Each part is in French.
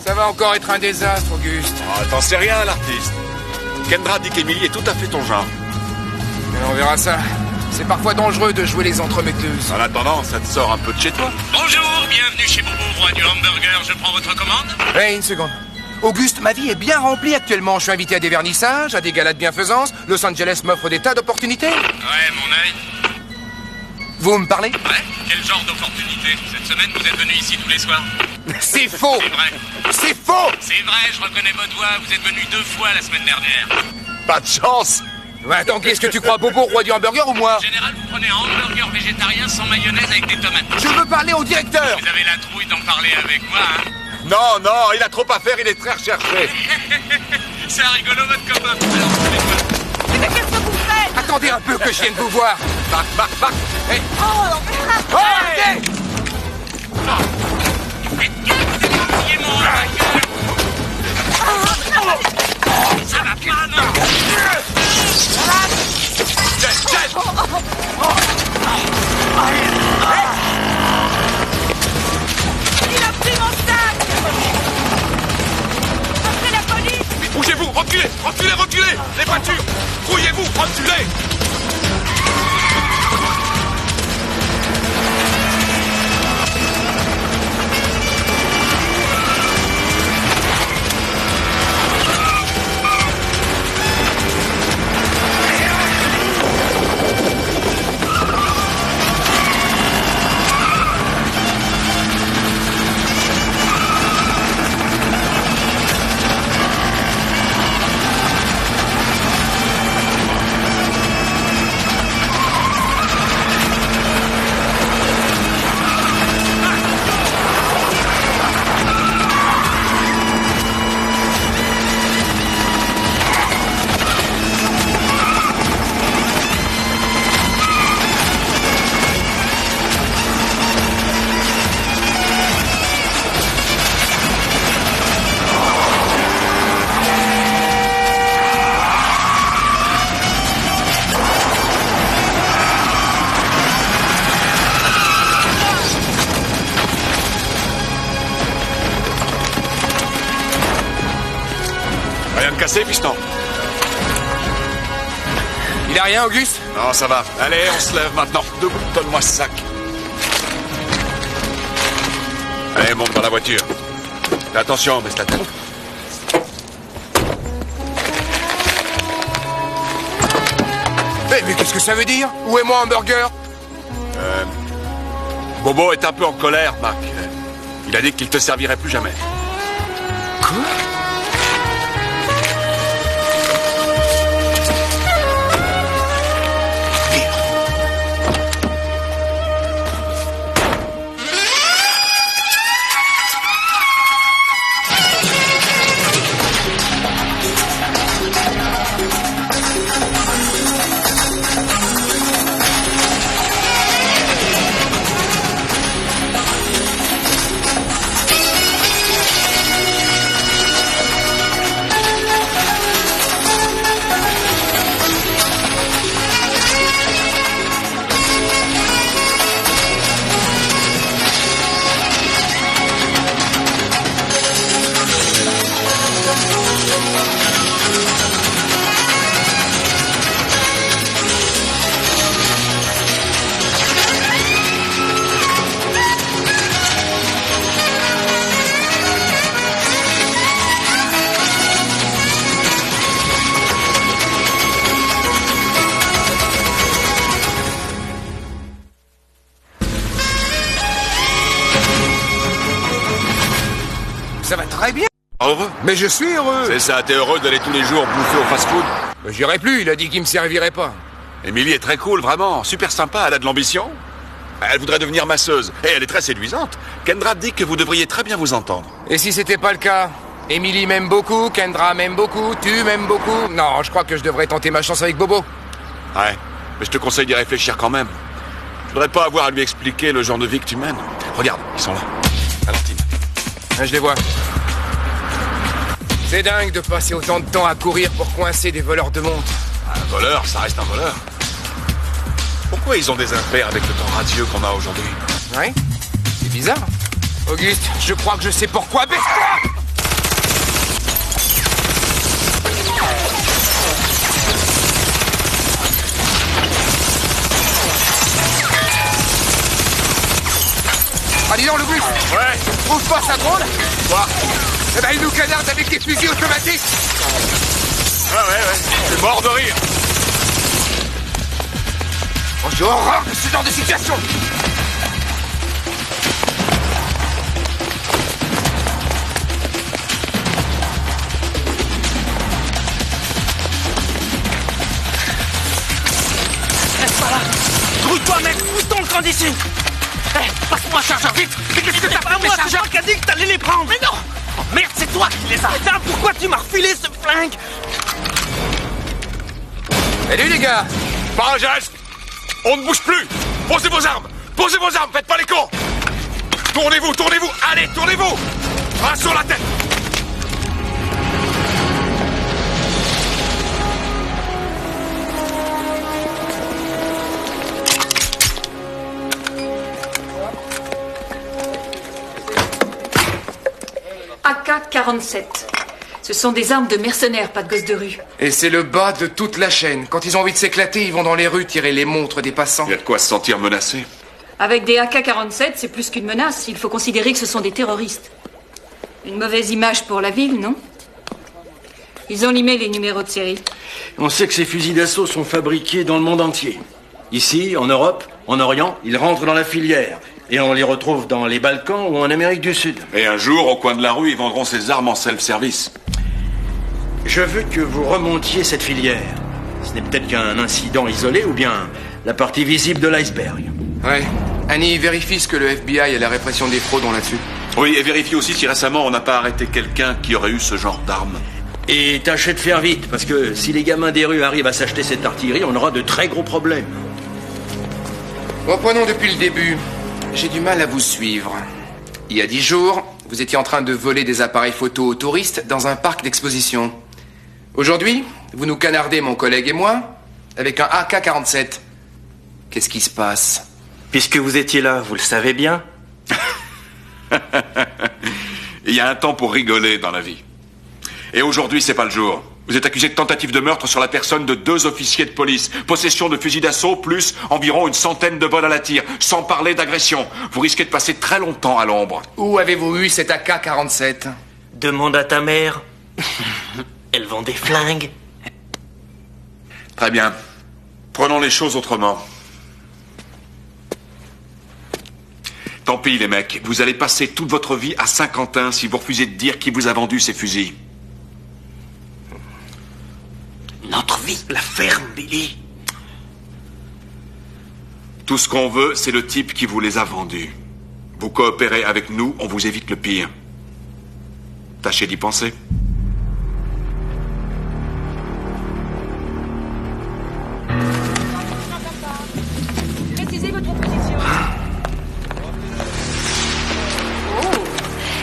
Ça va encore être un désastre, Auguste. Ah, t'en sais rien, l'artiste. Kendra dit qu'Emily est tout à fait ton genre. Mais on verra ça. C'est parfois dangereux de jouer les entremetteuses. En attendant, ça te sort un peu de chez toi. Bonjour, bienvenue chez Bobo, roi du hamburger. Je prends votre commande. Hey, une seconde. Auguste, ma vie est bien remplie actuellement. Je suis invité à des vernissages, à des galas de bienfaisance. Los Angeles m'offre des tas d'opportunités. Ouais, mon œil. Vous me parlez? Ouais, quel genre d'opportunité? Cette semaine, vous êtes venu ici tous les soirs. C'est faux! C'est vrai. C'est faux! C'est vrai, je reconnais votre voix. Vous êtes venu 2 fois la semaine dernière. Pas de chance. Ouais, attends, qu'est-ce que tu crois, Bobo, roi du hamburger ou moi? En général, vous prenez un hamburger végétarien sans mayonnaise avec des tomates. Je veux parler au directeur! Vous avez la trouille d'en parler avec moi, hein? Non, non, il a trop à faire, il est très recherché. C'est un rigolo, votre copain. Alors, vous faites quoi? Mais qu'est-ce que vous faites? Attendez un peu que je vienne vous voir. Marc. Hey. Oh, non, mais... Arrêtez! Faites gaffe, vous allez oublier mon hamburger. Ça va pas, non? Il a pris mon sac! Appelez la police! Bougez-vous, reculez, reculez. Les voitures. Grouillez-vous, reculez. Rien de cassé, piston? Il a rien, Auguste? Non, ça va. Allez, on se lève maintenant. Debout, donne-moi ce sac. Allez, monte dans la voiture. Fais attention, baisse la tête. Mais qu'est-ce que ça veut dire? Où est mon hamburger? Bobo est un peu en colère, Marc. Il a dit qu'il te servirait plus jamais. Quoi? Ça va très bien. Heureux? Mais je suis heureux. C'est ça, t'es heureux d'aller tous les jours bouffer au fast-food? J'irai plus, il a dit qu'il me servirait pas. Émilie est très cool, vraiment. Super sympa, elle a de l'ambition. Elle voudrait devenir masseuse. Et elle est très séduisante. Kendra dit que vous devriez très bien vous entendre. Et si c'était pas le cas? Emily m'aime beaucoup, Kendra m'aime beaucoup, tu m'aimes beaucoup. Non, je crois que je devrais tenter ma chance avec Bobo. Ouais, mais je te conseille d'y réfléchir quand même. Je voudrais pas avoir à lui expliquer le genre de vie que tu mènes. Regarde, ils sont là. Valentine. Je les vois. C'est dingue de passer autant de temps à courir pour coincer des voleurs de montres. Un voleur, ça reste un voleur. Pourquoi ils ont des affaires avec le temps radieux qu'on a aujourd'hui? Ouais, c'est bizarre. Auguste, je crois que je sais pourquoi. Baisse-toi! Ah, dis donc, Auguste! Ouais. Trouve pas ça drôle? Quoi? Eh ben, il nous canarde avec des fusils automatiques! Ouais. Je suis mort de rire. Oh, j'ai horreur de ce genre de situation! Reste pas là. Grouille-toi, mec. Pousse-toi le camp d'ici. Passe-moi un chargeur, vite. Mais qu'est-ce que t'as pas moi? C'est Jean qui a dit que t'allais les prendre. Mais non. Oh, merde, c'est toi qui les as. Putain, pourquoi tu m'as refilé ce flingue? Salut, les gars! Pas un geste. On ne bouge plus. Posez vos armes. Faites pas les cons. Tournez-vous. Allez, tournez-vous. Bras sur la tête. AK-47. Ce sont des armes de mercenaires, pas de gosses de rue. Et c'est le bas de toute la chaîne. Quand ils ont envie de s'éclater, ils vont dans les rues tirer les montres des passants. Il y a de quoi se sentir menacé. Avec des AK-47, c'est plus qu'une menace. Il faut considérer que ce sont des terroristes. Une mauvaise image pour la ville, non? Ils ont limé les numéros de série. On sait que ces fusils d'assaut sont fabriqués dans le monde entier. Ici, en Europe, en Orient, ils rentrent dans la filière. Et on les retrouve dans les Balkans ou en Amérique du Sud. Et un jour, au coin de la rue, ils vendront ces armes en self-service. Je veux que vous remontiez cette filière. Ce n'est peut-être qu'un incident isolé ou bien la partie visible de l'iceberg. Ouais. Annie, vérifie ce que le FBI et la répression des fraudes ont là-dessus. Oui, et vérifie aussi si récemment on n'a pas arrêté quelqu'un qui aurait eu ce genre d'arme. Et tâchez de faire vite, parce que si les gamins des rues arrivent à s'acheter cette artillerie, on aura de très gros problèmes. Reprenons depuis le début. J'ai du mal à vous suivre. Il y a 10 jours, vous étiez en train de voler des appareils photo aux touristes dans un parc d'exposition. Aujourd'hui, vous nous canardez, mon collègue et moi, avec un AK-47. Qu'est-ce qui se passe? Puisque vous étiez là, vous le savez bien. Il y a un temps pour rigoler dans la vie. Et aujourd'hui, c'est pas le jour. Vous êtes accusé de tentative de meurtre sur la personne de 2 officiers de police. Possession de fusils d'assaut, plus environ une centaine de vols à la tire. Sans parler d'agression. Vous risquez de passer très longtemps à l'ombre. Où avez-vous eu cet AK-47? Demande à ta mère. Elle vend des flingues. Très bien. Prenons les choses autrement. Tant pis, les mecs. Vous allez passer toute votre vie à Saint-Quentin si vous refusez de dire qui vous a vendu ces fusils. Notre vie, la ferme, Billy. Tout ce qu'on veut, c'est le type qui vous les a vendus. Vous coopérez avec nous, on vous évite le pire. Tâchez d'y penser. Précisez votre position.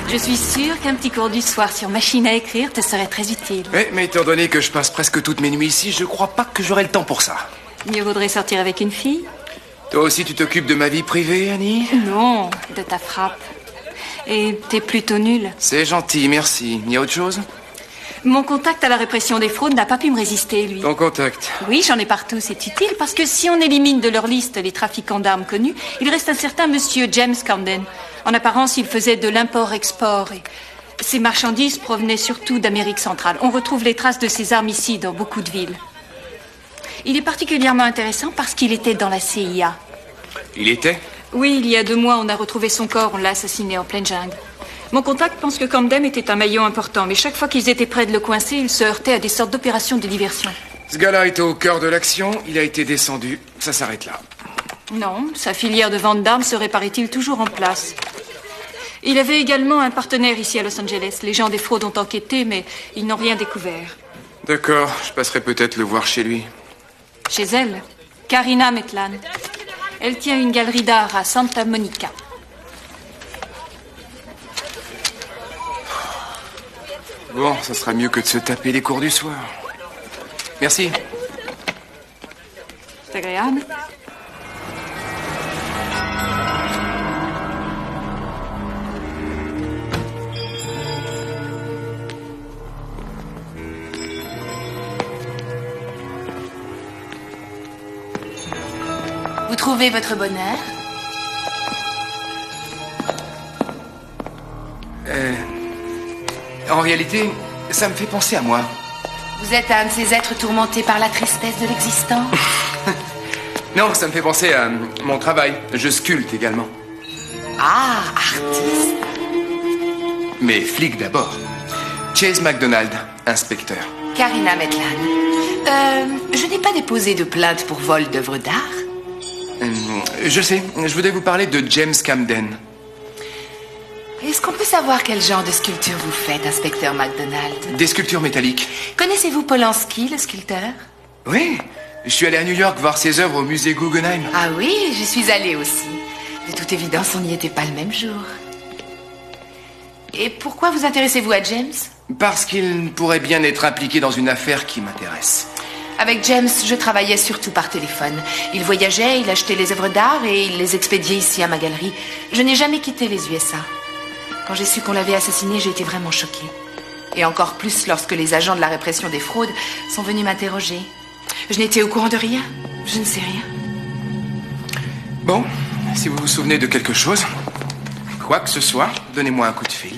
Je suis sûre qu'un petit cours du soir sur machine à écrire te serait très utile. Oui, mais étant donné que je passe presque toutes mes nuits ici, je crois pas que j'aurai le temps pour ça. Mieux vaudrait sortir avec une fille? Toi aussi, tu t'occupes de ma vie privée, Annie? Non, de ta frappe. Et t'es plutôt nulle. C'est gentil, merci. Il y a autre chose? Mon contact à la répression des fraudes n'a pas pu me résister, lui. Ton contact. Oui, j'en ai partout, c'est utile, parce que si on élimine de leur liste les trafiquants d'armes connus, il reste un certain monsieur James Camden. En apparence, il faisait de l'import-export et ses marchandises provenaient surtout d'Amérique centrale. On retrouve les traces de ces armes ici, dans beaucoup de villes. Il est particulièrement intéressant parce qu'il était dans la CIA. Il était? Oui, il y a 2 mois, on a retrouvé son corps, on l'a assassiné en pleine jungle. Mon contact pense que Camden était un maillon important, mais chaque fois qu'ils étaient près de le coincer, ils se heurtaient à des sortes d'opérations de diversion. Ce gars-là était au cœur de l'action, il a été descendu. Ça s'arrête là. Non, sa filière de vente d'armes serait, paraît-il, toujours en place. Il avait également un partenaire ici à Los Angeles. Les gens des fraudes ont enquêté, mais ils n'ont rien découvert. D'accord, je passerai peut-être le voir chez lui. Chez elle, Karina Metlan. Elle tient une galerie d'art à Santa Monica. Bon, ça sera mieux que de se taper les cours du soir. Merci. C'est agréable. trouvez votre bonheur? En réalité, ça me fait penser à moi. Vous êtes un de ces êtres tourmentés par la tristesse de l'existence? Non, ça me fait penser à mon travail. Je sculpte également. Ah, artiste. Mais flic d'abord. Chase McDonald, inspecteur. Karina Maitland. Je n'ai pas déposé de plainte pour vol d'œuvres d'art. Je sais, je voulais vous parler de James Camden. Est-ce qu'on peut savoir quel genre de sculpture vous faites, inspecteur McDonald? Des sculptures métalliques. Connaissez-vous Polanski, le sculpteur? Oui, je suis allé à New York voir ses œuvres au musée Guggenheim. Ah oui, j'y suis allée aussi. De toute évidence, on n'y était pas le même jour. Et pourquoi vous intéressez-vous à James? Parce qu'il pourrait bien être impliqué dans une affaire qui m'intéresse. Avec James, je travaillais surtout par téléphone. Il voyageait, il achetait les œuvres d'art et il les expédiait ici à ma galerie. Je n'ai jamais quitté les USA. Quand j'ai su qu'on l'avait assassiné, j'ai été vraiment choquée. Et encore plus lorsque les agents de la répression des fraudes sont venus m'interroger. Je n'étais au courant de rien. Je ne sais rien. Bon, si vous vous souvenez de quelque chose, quoi que ce soit, donnez-moi un coup de fil.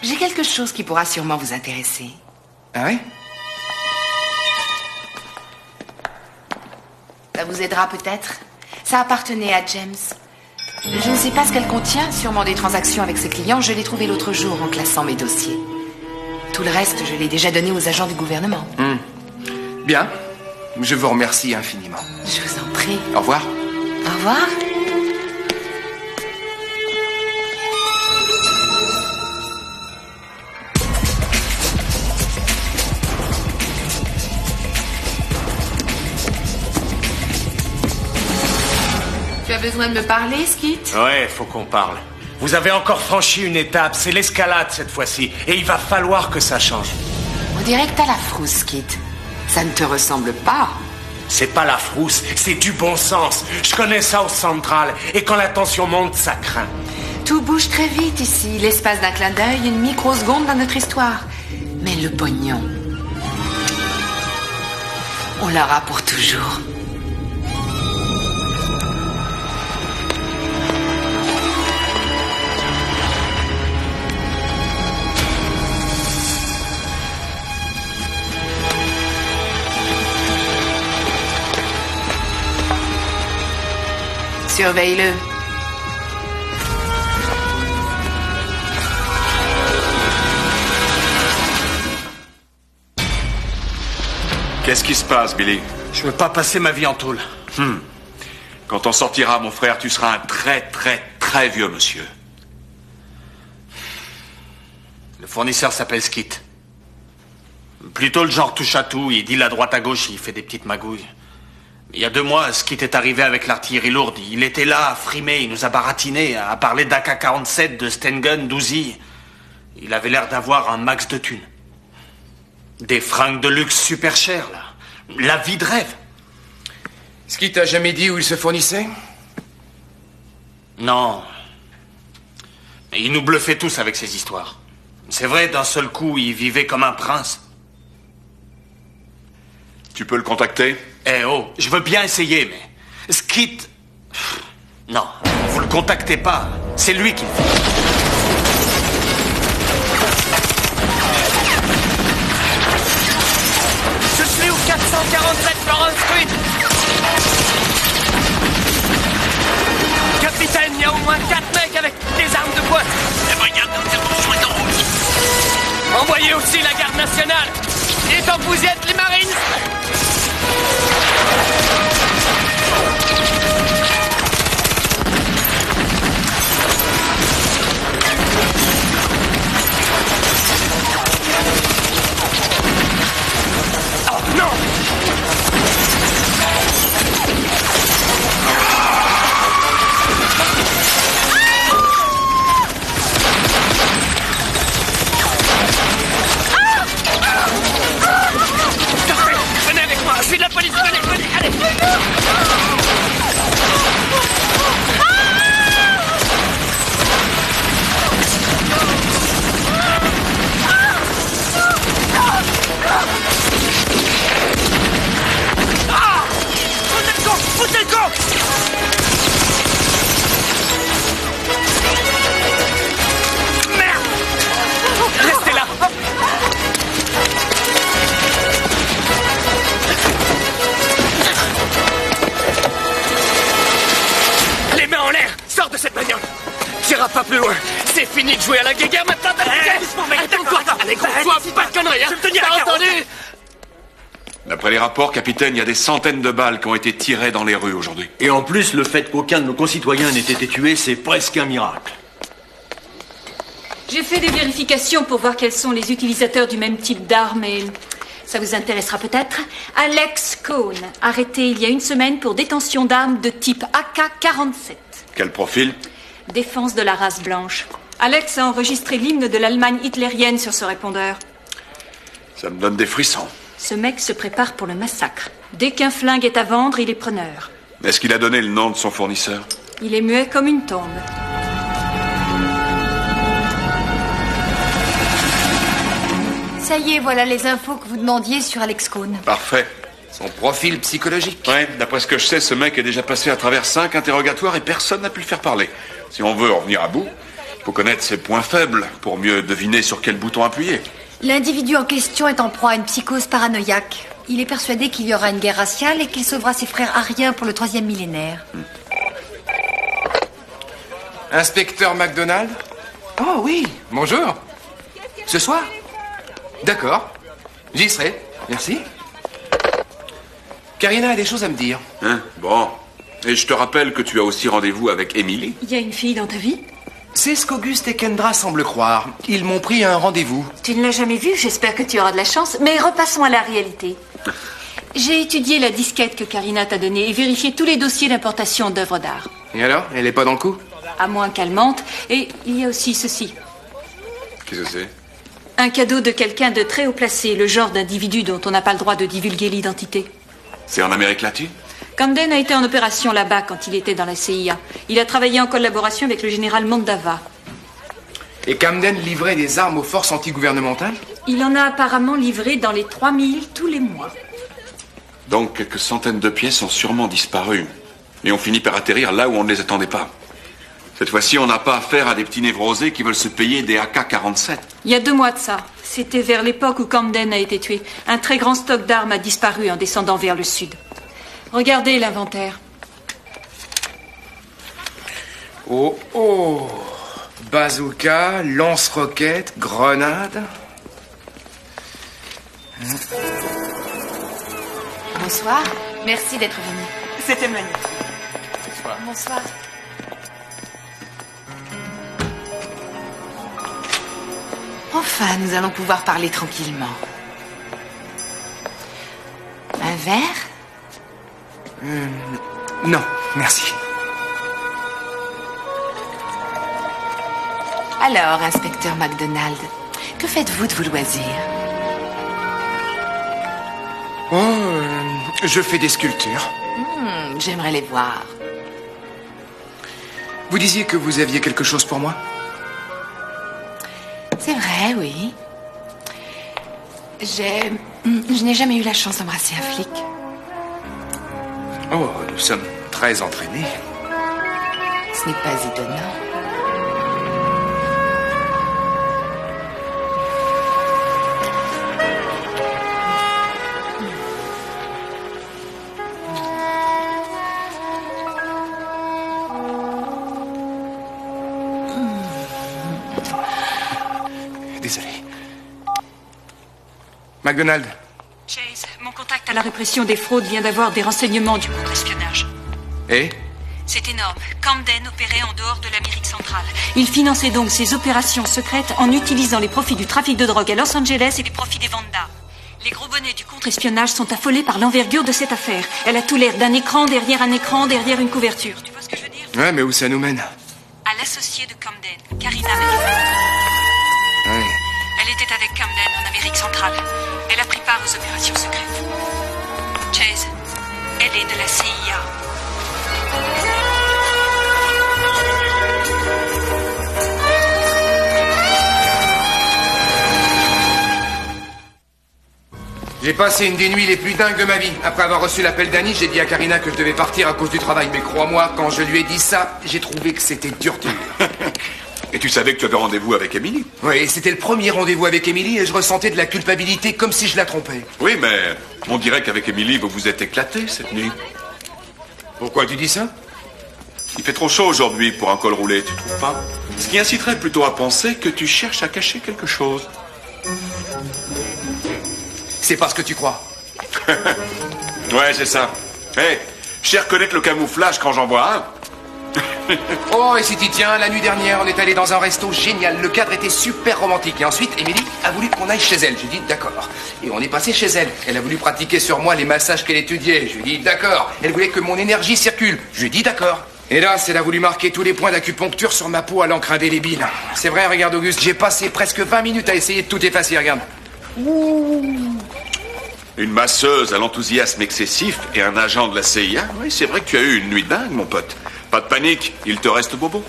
J'ai quelque chose qui pourra sûrement vous intéresser. Ah oui? Ça vous aidera peut-être. Ça appartenait à James. Je ne sais pas ce qu'elle contient, sûrement des transactions avec ses clients. Je l'ai trouvé l'autre jour en classant mes dossiers. Tout le reste, je l'ai déjà donné aux agents du gouvernement. Bien, je vous remercie infiniment. Je vous en prie. Au revoir. Au revoir. Tu as besoin de me parler, Skit? Ouais, faut qu'on parle. Vous avez encore franchi une étape, c'est l'escalade cette fois-ci. Et il va falloir que ça change. On dirait que t'as la frousse, Skit. Ça ne te ressemble pas. C'est pas la frousse, c'est du bon sens. Je connais ça au Central. Et quand la tension monte, ça craint. Tout bouge très vite ici. L'espace d'un clin d'œil, une microseconde dans notre histoire. Mais le pognon, on l'aura pour toujours. Surveille-le. Qu'est-ce qui se passe, Billy? Je veux pas passer ma vie en tôle. Quand on sortira, mon frère, tu seras un très, très, très vieux monsieur. Le fournisseur s'appelle Skit. Plutôt le genre touche à tout, il deal à droite à gauche, il fait des petites magouilles. Il y a 2 mois, Skit est arrivé avec l'artillerie lourde. Il était là, à frimer, il nous a baratinés, à parler d'AK-47, de Stengun, d'Uzi. Il avait l'air d'avoir un max de thunes. Des fringues de luxe super chères, là. La vie de rêve. Est-ce qu'il t'a jamais dit où il se fournissait? Non. Il nous bluffait tous avec ses histoires. C'est vrai, d'un seul coup, il vivait comme un prince. Tu peux le contacter? Eh oh, je veux bien essayer, mais... Skit... Non, vous le contactez pas. C'est lui qui le fait. Je suis au 447 Florence Street. Capitaine, il y a au moins 4 mecs avec des armes de poing. Les moyens d'intervention est en route. Envoyez aussi la garde nationale. Et tant que vous y êtes, les Marines. Oh non! Venez avec moi, je suis de la police de de cette bagnole. T'iras pas plus loin. C'est fini de jouer à la guéguerre maintenant. Doucement, mec. Attends-toi. Allez, gros, toi, pas de conneries, hein. Je vais me tenir à T'as entendu? D'après les rapports, capitaine, il y a des centaines de balles qui ont été tirées dans les rues aujourd'hui. Et en plus, le fait qu'aucun de nos concitoyens n'ait été tué, c'est presque un miracle. J'ai fait des vérifications pour voir quels sont les utilisateurs du même type d'armes et ça vous intéressera peut-être. Alex Cohn, arrêté il y a une semaine pour détention d'armes de type AK-47. Quel profil? Défense de la race blanche. Alex a enregistré l'hymne de l'Allemagne hitlérienne sur ce répondeur. Ça me donne des frissons. Ce mec se prépare pour le massacre. Dès qu'un flingue est à vendre, il est preneur. Est-ce qu'il a donné le nom de son fournisseur? Il est muet comme une tombe. Ça y est, voilà les infos que vous demandiez sur Alex Cohn. Parfait. Son profil psychologique. Ouais, d'après ce que je sais, ce mec est déjà passé à travers 5 interrogatoires et personne n'a pu le faire parler. Si on veut en venir à bout, il faut connaître ses points faibles pour mieux deviner sur quel bouton appuyer. L'individu en question est en proie à une psychose paranoïaque. Il est persuadé qu'il y aura une guerre raciale et qu'il sauvera ses frères ariens pour le 3e millénaire. Inspecteur McDonald? Oh oui, bonjour. Ce soir? D'accord. J'y serai. Merci. Karina a des choses à me dire. Hein? Bon. Et je te rappelle que tu as aussi rendez-vous avec Emily. Il y a une fille dans ta vie? C'est ce qu'Auguste et Kendra semblent croire. Ils m'ont pris un rendez-vous. Tu ne l'as jamais vue, j'espère que tu auras de la chance. Mais repassons à la réalité. J'ai étudié la disquette que Karina t'a donnée et vérifié tous les dossiers d'importation d'œuvres d'art. Et alors? Elle est pas dans le coup? À moins qu'elle mente. Et il y a aussi ceci. Qu'est-ce que c'est? Un cadeau de quelqu'un de très haut placé, le genre d'individu dont on n'a pas le droit de divulguer l'identité. C'est en Amérique latine? Camden a été en opération là-bas quand il était dans la CIA. Il a travaillé en collaboration avec le général Mondava. Et Camden livrait des armes aux forces antigouvernementales? Il en a apparemment livré dans les 3000 tous les mois. Donc quelques centaines de pièces ont sûrement disparu. Et ont fini par atterrir là où on ne les attendait pas. Cette fois-ci, on n'a pas affaire à des petits névrosés qui veulent se payer des AK-47. Il y a 2 mois de ça. C'était vers l'époque où Camden a été tué. Un très grand stock d'armes a disparu en descendant vers le sud. Regardez l'inventaire. Oh, oh. Bazooka, lance-roquettes, grenades. Bonsoir. Merci d'être venu. C'était magnifique. Bonsoir. Enfin, nous allons pouvoir parler tranquillement. Un verre? Non, merci. Alors, inspecteur McDonald, que faites-vous de vos loisirs? Oh, je fais des sculptures. J'aimerais les voir. Vous disiez que vous aviez quelque chose pour moi? C'est vrai, oui. Je n'ai jamais eu la chance d'embrasser un flic. Oh, nous sommes très entraînés. Ce n'est pas étonnant. Désolé. McDonald. Chase, mon contact à la répression des fraudes vient d'avoir des renseignements du contre-espionnage. Et? C'est énorme. Camden opérait en dehors de l'Amérique centrale. Il finançait donc ses opérations secrètes en utilisant les profits du trafic de drogue à Los Angeles et les profits des ventes d'armes. Les gros bonnets du contre-espionnage sont affolés par l'envergure de cette affaire. Elle a tout l'air d'un écran derrière un écran derrière une couverture. Tu vois ce que je veux dire? Ouais, mais où ça nous mène? À l'associée de Camden, Karina McDonald. Ouais. Elle était avec Camden en Amérique centrale. Elle a pris part aux opérations secrètes. Chase, elle est de la CIA. J'ai passé une des nuits les plus dingues de ma vie. Après avoir reçu l'appel d'Annie, j'ai dit à Karina que je devais partir à cause du travail. Mais crois-moi, quand je lui ai dit ça, j'ai trouvé que c'était dur. Et tu savais que tu avais rendez-vous avec Emily? Oui, c'était le premier rendez-vous avec Emily et je ressentais de la culpabilité comme si je la trompais. Oui, mais on dirait qu'avec Emily, vous vous êtes éclaté cette nuit. Pourquoi tu dis ça? Il fait trop chaud aujourd'hui pour un col roulé, tu trouves pas? Ce qui inciterait plutôt à penser que tu cherches à cacher quelque chose. C'est pas ce que tu crois. Ouais, c'est ça. Hé, je sais reconnaître le camouflage quand j'en vois un. Oh, et si t'y tiens, la nuit dernière, on est allé dans un resto génial. Le cadre était super romantique. Et ensuite, Émilie a voulu qu'on aille chez elle. J'ai dit d'accord. Et on est passé chez elle. Elle a voulu pratiquer sur moi les massages qu'elle étudiait. Je lui ai dit d'accord. Elle voulait que mon énergie circule. Je lui ai dit d'accord. Et là, elle a voulu marquer tous les points d'acupuncture sur ma peau à l'encre indélébile. C'est vrai, regarde Auguste, j'ai passé presque 20 minutes à essayer de tout effacer, regarde. Une masseuse à l'enthousiasme excessif et un agent de la CIA. Oui, c'est vrai que tu as eu une nuit dingue, mon pote. Pas de panique, il te reste bobo.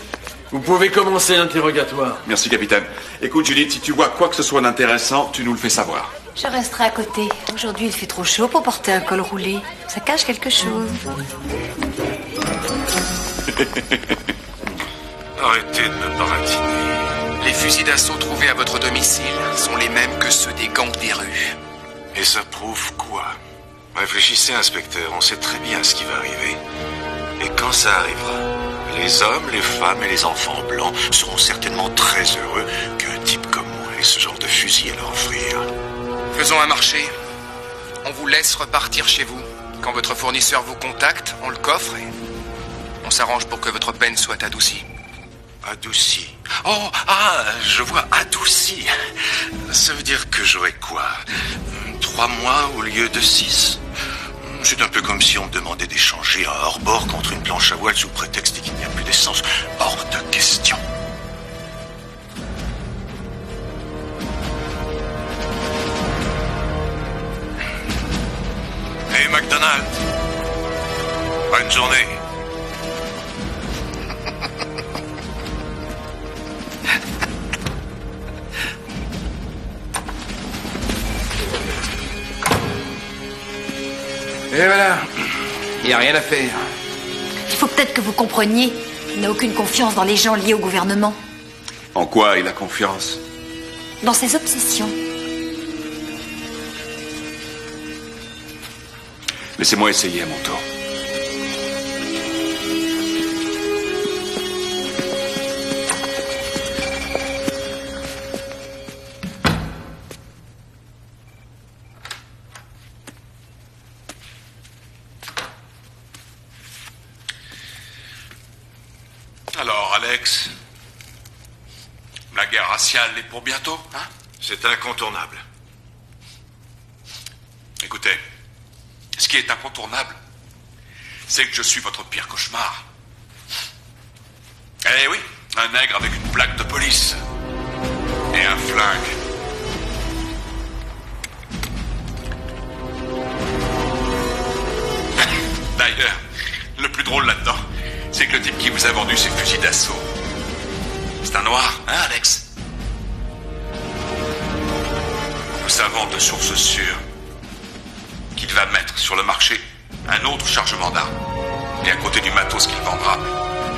Vous pouvez commencer l'interrogatoire. Merci, capitaine. Écoute, Judith, si tu vois quoi que ce soit d'intéressant, tu nous le fais savoir. Je resterai à côté. Aujourd'hui, il fait trop chaud pour porter un col roulé. Ça cache quelque chose. Arrêtez de me baratiner. Les fusils d'assaut trouvés à votre domicile sont les mêmes que ceux des gangs des rues. Et ça prouve quoi? Réfléchissez, inspecteur, on sait très bien ce qui va arriver. Et quand ça arrivera, les hommes, les femmes et les enfants blancs seront certainement très heureux qu'un type comme moi ait ce genre de fusil à leur offrir. Faisons un marché. On vous laisse repartir chez vous. Quand votre fournisseur vous contacte, on le coffre et on s'arrange pour que votre peine soit adoucie. Adouci. Oh, je vois adouci. Ça veut dire que j'aurai quoi? 3 mois au lieu de 6? C'est un peu comme si on me demandait d'échanger un hors-bord contre une planche à voile sous prétexte qu'il n'y a plus d'essence. Hors de question. Hey McDonald. Bonne journée. Et voilà, il n'y a rien à faire. Il faut peut-être que vous compreniez. Il n'a aucune confiance dans les gens liés au gouvernement. En quoi il a confiance? Dans ses obsessions. Laissez-moi essayer à mon tour. Alors, Alex, la guerre raciale est pour bientôt, hein? C'est incontournable. Écoutez, ce qui est incontournable, c'est que je suis votre pire cauchemar. Eh oui, un nègre avec une plaque de police et un flingue. D'ailleurs, le plus drôle là-dedans, c'est que le type qui vous a vendu ces fusils d'assaut, c'est un noir, hein, Alex? Nous savons de sources sûres qu'il va mettre sur le marché un autre chargement d'armes. Et à côté du matos qu'il vendra,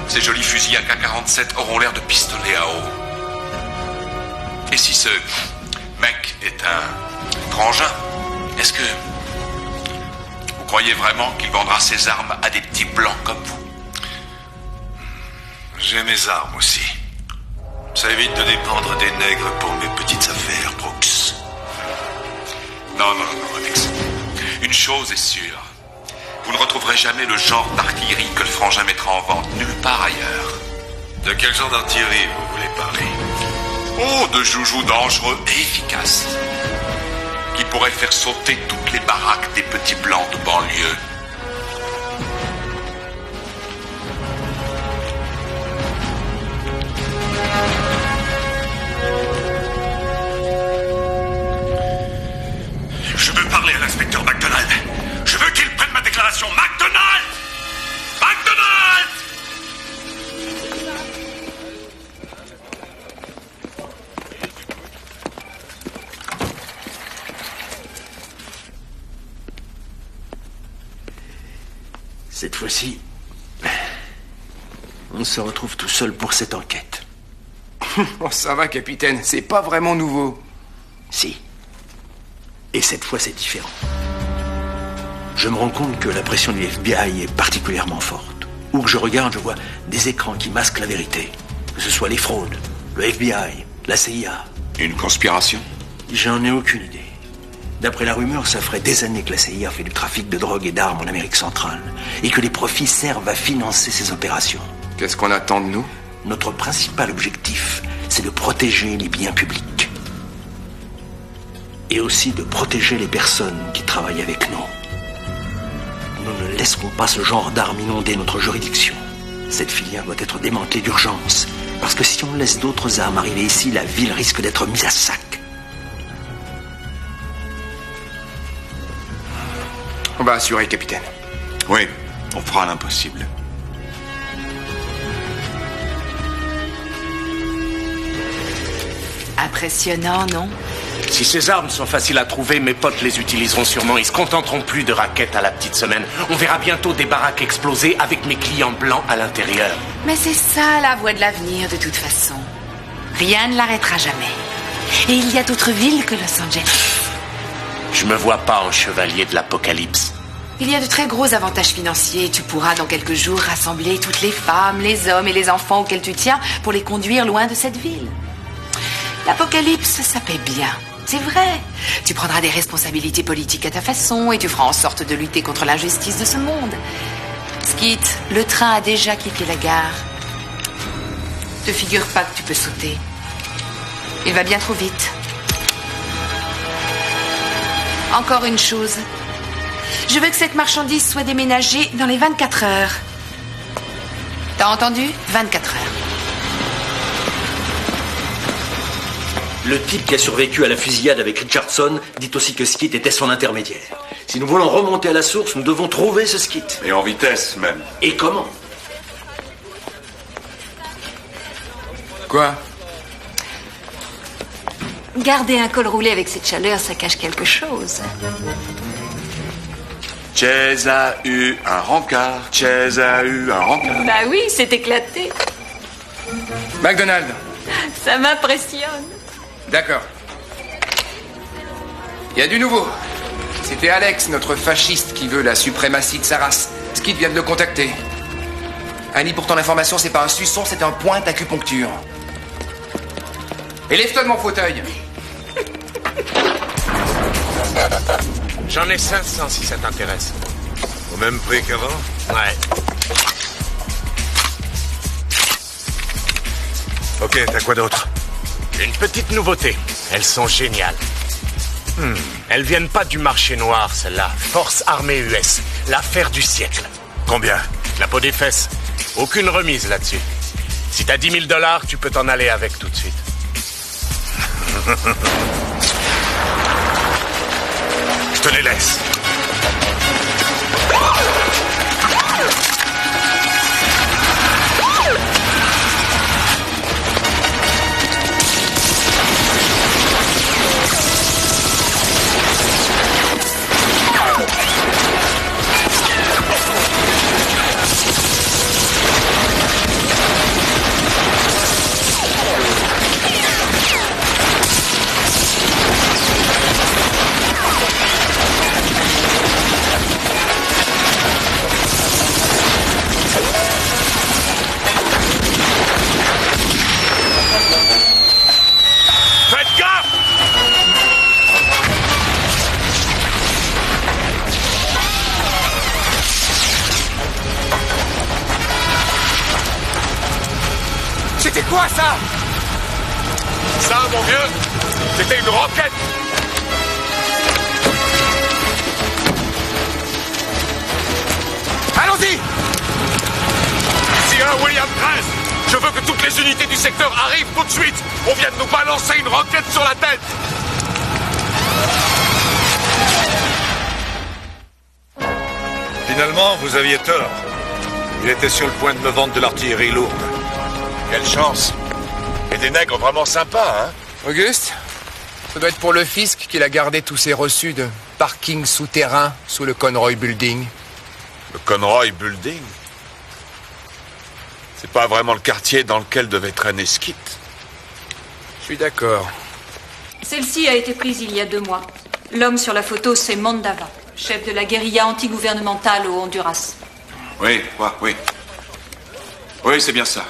ces jolis fusils AK-47 auront l'air de pistolets à eau. Et si ce mec est un frangin, est-ce que vous croyez vraiment qu'il vendra ses armes à des petits blancs comme vous? J'ai mes armes aussi. Ça évite de dépendre des nègres pour mes petites affaires, Brooks. Non, Alex. Une chose est sûre. Vous ne retrouverez jamais le genre d'artillerie que le frangin mettra en vente nulle part ailleurs. De quel genre d'artillerie vous voulez parler? Oh, de joujoux dangereux et efficaces. Qui pourraient faire sauter toutes les baraques des petits blancs de banlieue. Je veux parler à l'inspecteur McDonald. Je veux qu'il prenne ma déclaration. McDonald! McDonald! Cette fois-ci, on se retrouve tout seul pour cette enquête. Oh, ça va, capitaine, c'est pas vraiment nouveau. Si. Et cette fois, c'est différent. Je me rends compte que la pression du FBI est particulièrement forte. Où que je regarde, je vois des écrans qui masquent la vérité. Que ce soit les fraudes, le FBI, la CIA. Une conspiration? J'en ai aucune idée. D'après la rumeur, ça ferait des années que la CIA fait du trafic de drogue et d'armes en Amérique centrale. Et que les profits servent à financer ces opérations. Qu'est-ce qu'on attend de nous? Notre principal objectif, c'est de protéger les biens publics. Et aussi de protéger les personnes qui travaillent avec nous. Nous ne laisserons pas ce genre d'armes inonder notre juridiction. Cette filière doit être démantelée d'urgence. Parce que si on laisse d'autres armes arriver ici, la ville risque d'être mise à sac. On va assurer, capitaine. Oui, on fera l'impossible. Impressionnant, non? Si ces armes sont faciles à trouver, mes potes les utiliseront sûrement. Ils se contenteront plus de raquettes à la petite semaine. On verra bientôt des baraques exploser avec mes clients blancs à l'intérieur. Mais c'est ça la voie de l'avenir, de toute façon. Rien ne l'arrêtera jamais. Et il y a d'autres villes que Los Angeles. Je me vois pas en chevalier de l'apocalypse. Il y a de très gros avantages financiers et tu pourras dans quelques jours rassembler toutes les femmes, les hommes et les enfants auxquels tu tiens pour les conduire loin de cette ville. L'apocalypse, ça paie bien. C'est vrai. Tu prendras des responsabilités politiques à ta façon et tu feras en sorte de lutter contre l'injustice de ce monde. Skit, le train a déjà quitté la gare. Te figure pas que tu peux sauter. Il va bien trop vite. Encore une chose. Je veux que cette marchandise soit déménagée dans les 24 heures. T'as entendu? 24 heures. Le type qui a survécu à la fusillade avec Richardson dit aussi que Skit était son intermédiaire. Si nous voulons remonter à la source, nous devons trouver ce Skit. Et en vitesse, même. Et comment? Quoi? Garder un col roulé avec cette chaleur, ça cache quelque chose. Chase a eu un rencard, Chase a eu un rencard. Bah oui, c'est éclaté. McDonald. Ça m'impressionne. D'accord. Il y a du nouveau. C'était Alex, notre fasciste, qui veut la suprématie de sa race. Skit vient de le contacter. Annie, pour ton information, c'est pas un suçon, c'est un point d'acupuncture. Élève-toi de mon fauteuil. J'en ai 500 si ça t'intéresse. Au même prix qu'avant? Ouais. Ok, t'as quoi d'autre? Une petite nouveauté. Elles sont géniales. Elles viennent pas du marché noir, celle-là. Force armée US. L'affaire du siècle. Combien? La peau des fesses. Aucune remise là-dessus. Si t'as 10 000 $, tu peux t'en aller avec tout de suite. Je te les laisse. Faites gaffe! C'était quoi ça? Ça, mon vieux, c'était une roquette. Allons-y! Ici un William 13. Je veux que toutes les unités du secteur arrivent tout de suite. On vient de nous balancer une roquette sur la tête. Finalement, vous aviez tort. Il était sur le point de me vendre de l'artillerie lourde. Quelle chance. Et des nègres vraiment sympas, hein? Auguste, ça doit être pour le fisc qu'il a gardé tous ses reçus de parking souterrain sous le Conroy Building. Le Conroy Building? C'est pas vraiment le quartier dans lequel devait traîner Skit. Je suis d'accord. Celle-ci a été prise il y a 2 mois. L'homme sur la photo, c'est Mandava, chef de la guérilla antigouvernementale au Honduras. Oui, oui. Oui, c'est bien ça.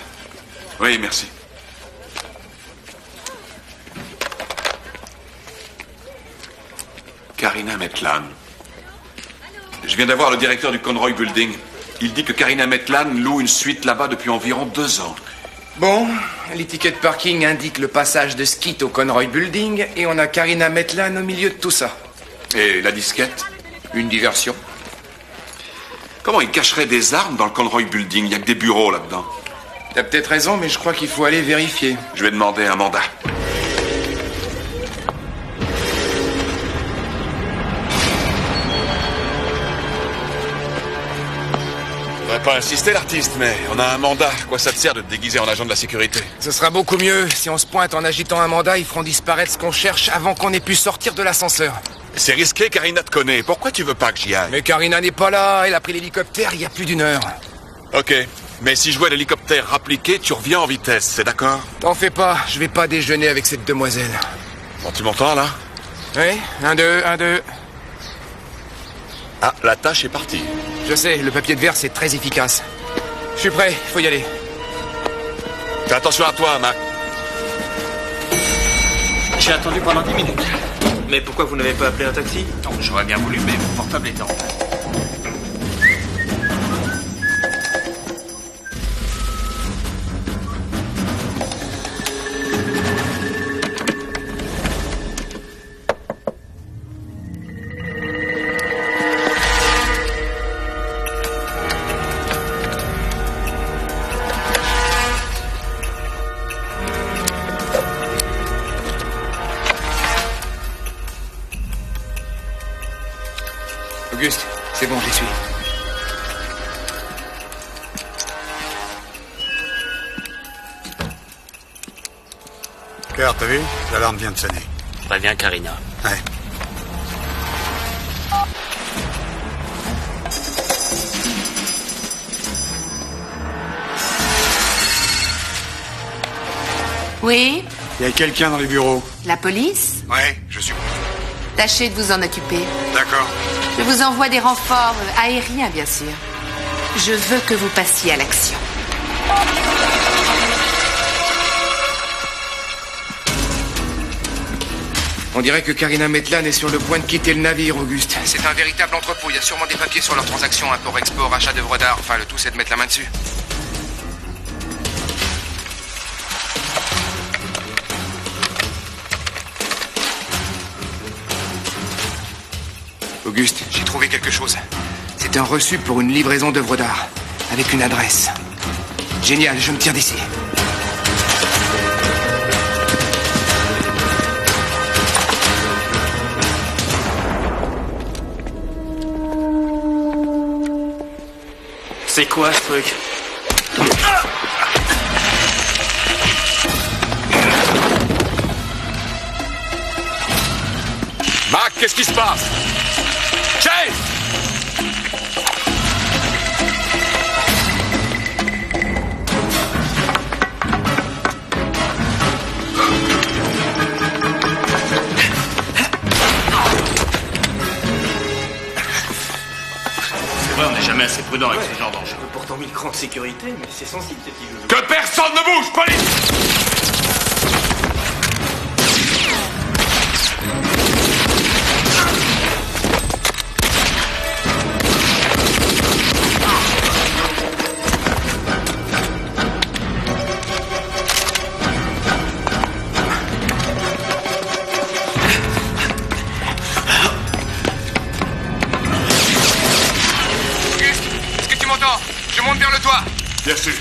Oui, merci. Karina Maitland. Je viens d'avoir le directeur du Conroy Building. Il dit que Karina Maitland loue une suite là-bas depuis environ 2 ans. Bon, l'étiquette de parking indique le passage de Skeet au Conroy Building et on a Karina Maitland au milieu de tout ça. Et la disquette? Une diversion. Comment ils cacheraient des armes dans le Conroy Building? Il n'y a que des bureaux là-dedans. T'as peut-être raison, mais je crois qu'il faut aller vérifier. Je vais demander un mandat. Je voudrais pas insister, l'artiste, mais on a un mandat. Quoi ça te sert de te déguiser en agent de la sécurité? Ce sera beaucoup mieux. Si on se pointe en agitant un mandat, ils feront disparaître ce qu'on cherche avant qu'on ait pu sortir de l'ascenseur. C'est risqué, Karina te connaît. Pourquoi tu veux pas que j'y aille? Mais Karina n'est pas là. Elle a pris l'hélicoptère il y a plus d'1 heure. Ok. Mais si je vois l'hélicoptère rappliqué, tu reviens en vitesse, c'est d'accord? T'en fais pas. Je vais pas déjeuner avec cette demoiselle. Bon, tu m'entends, là? Oui, 1, 2, 1, 2. Ah, la tâche est partie. Je sais, le papier de verre, c'est très efficace. Je suis prêt, il faut y aller. Fais attention à toi, Mac. J'ai attendu pendant 10 minutes. Mais pourquoi vous n'avez pas appelé un taxi? Non, j'aurais bien voulu, mais mon portable est en panne. Auguste, c'est bon, j'y suis. Cœur, t'as vu? L'alarme vient de sonner. Préviens Karina. Ouais. Oui? Il y a quelqu'un dans les bureaux. La police? Ouais, je suis... Tâchez de vous en occuper. D'accord. Je vous envoie des renforts aériens, bien sûr. Je veux que vous passiez à l'action. On dirait que Karina Maitland est sur le point de quitter le navire, Auguste. C'est un véritable entrepôt. Il y a sûrement des papiers sur leurs transactions, import-export, achat d'œuvres d'art. Enfin, le tout, c'est de mettre la main dessus. Auguste, j'ai trouvé quelque chose. C'est un reçu pour une livraison d'œuvres d'art, avec une adresse. Génial, je me tire d'ici. C'est quoi ce truc? Mac, qu'est-ce qui se passe? Chase! C'est vrai, on n'est jamais assez prudent avec ce genre d'enjeu. J'ai pourtant mis le cran de sécurité, mais c'est sensible cette idée. Que personne ne bouge, police! Auguste, est-ce que tu m'entends? Je monte vers le toit. Bien sûr.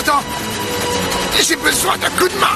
m'entends? J'ai besoin d'un coup de main.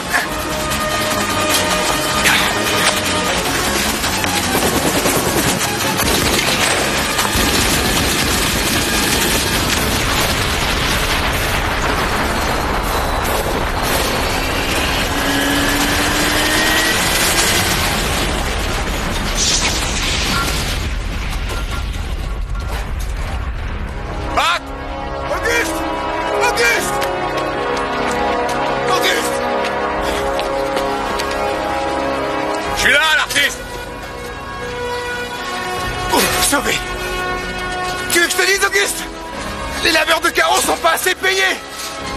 Sauvé. Tu veux que je te dise, Auguste? Les laveurs de carreaux sont pas assez payés.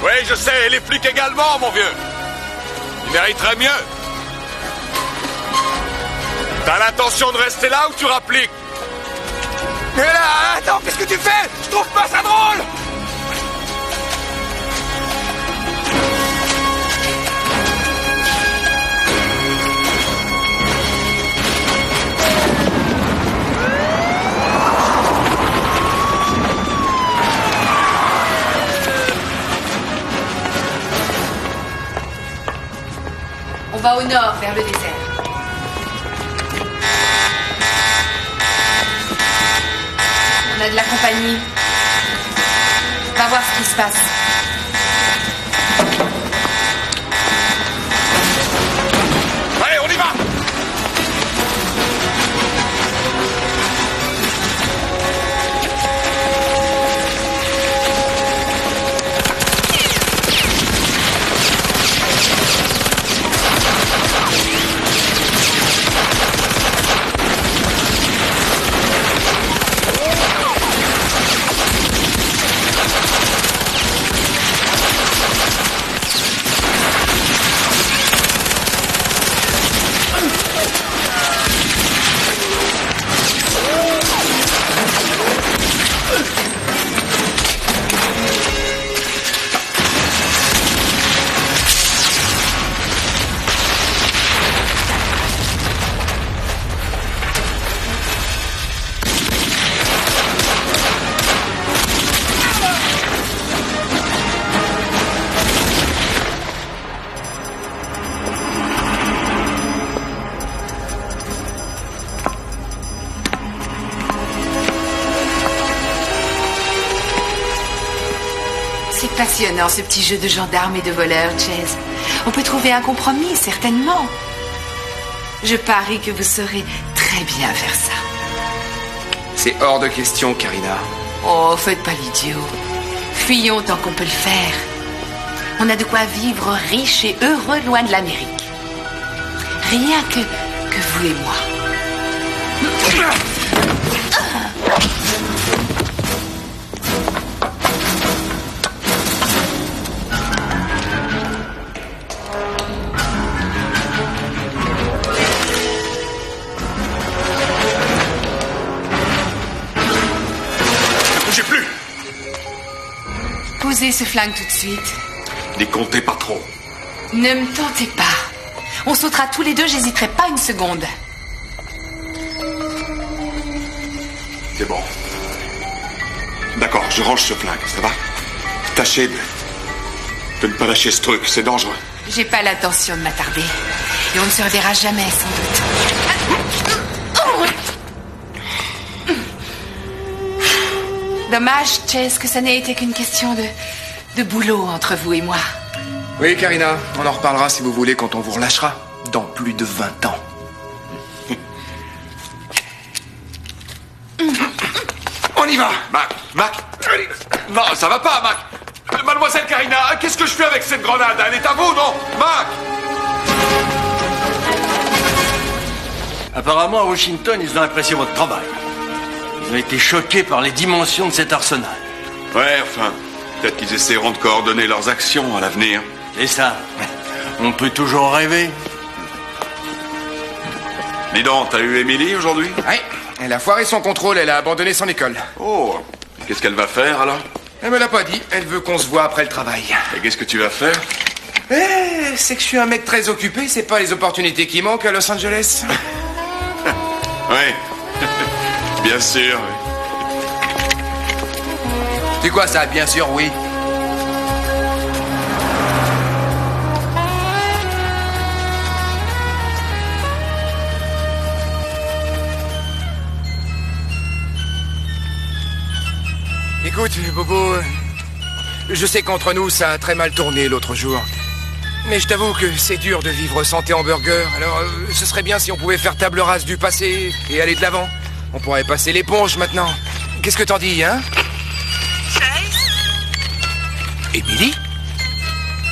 Oui, je sais, et les flics également, mon vieux. Ils mériteraient mieux. T'as l'intention de rester là ou tu rappliques? Mais là, attends, qu'est-ce que tu fais? Je trouve pas ça drôle. On va au nord, vers le désert. On a de la compagnie. Va voir ce qui se passe. Allez, on y va! C'est passionnant, ce petit jeu de gendarme et de voleur, Chase. On peut trouver un compromis, certainement. Je parie que vous saurez très bien faire ça. C'est hors de question, Karina. Oh, faites pas l'idiot. Fuyons tant qu'on peut le faire. On a de quoi vivre riche et heureux loin de l'Amérique. Rien que vous et moi. J'ai plus! Posez ce flingue tout de suite. N'y comptez pas trop. Ne me tentez pas. On sautera tous les deux, j'hésiterai pas une seconde. C'est bon. D'accord, je range ce flingue, ça va? Tâchez de ne pas lâcher ce truc, c'est dangereux. J'ai pas l'intention de m'attarder. Et on ne se reverra jamais, sans doute. Dommage, Chase, que ça n'ait été qu'une question de boulot entre vous et moi. Oui, Karina, on en reparlera si vous voulez quand on vous relâchera. Dans plus de 20 ans. On y va! Mac! Non, ça va pas, Mac! Mademoiselle Karina, qu'est-ce que je fais avec cette grenade? Elle est à vous, non? Mac! Apparemment, à Washington, ils ont apprécié votre travail. Ils ont été choqués par les dimensions de cet arsenal. Ouais, enfin, peut-être qu'ils essaieront de coordonner leurs actions à l'avenir. C'est ça. On peut toujours rêver. Dis donc, t'as eu Émilie aujourd'hui? Oui, elle a foiré son contrôle, elle a abandonné son école. Oh, qu'est-ce qu'elle va faire alors? Elle me l'a pas dit, elle veut qu'on se voit après le travail. Et qu'est-ce que tu vas faire? C'est que je suis un mec très occupé, c'est pas les opportunités qui manquent à Los Angeles. Oui, bien sûr, oui. C'est quoi ça, bien sûr, oui? Écoute, Bobo, je sais qu'entre nous, ça a très mal tourné l'autre jour. Mais je t'avoue que c'est dur de vivre sans tes hamburgers. Alors, ce serait bien si on pouvait faire table rase du passé et aller de l'avant. On pourrait passer l'éponge maintenant. Qu'est-ce que t'en dis, hein? Chase? Emily?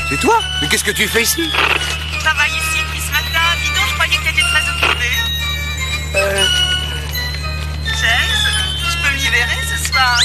C'est toi? Mais qu'est-ce que tu fais ici? Je travaille ici depuis ce matin. Dis donc, je croyais que t'étais très occupé. Chase? Je peux me libérer ce soir?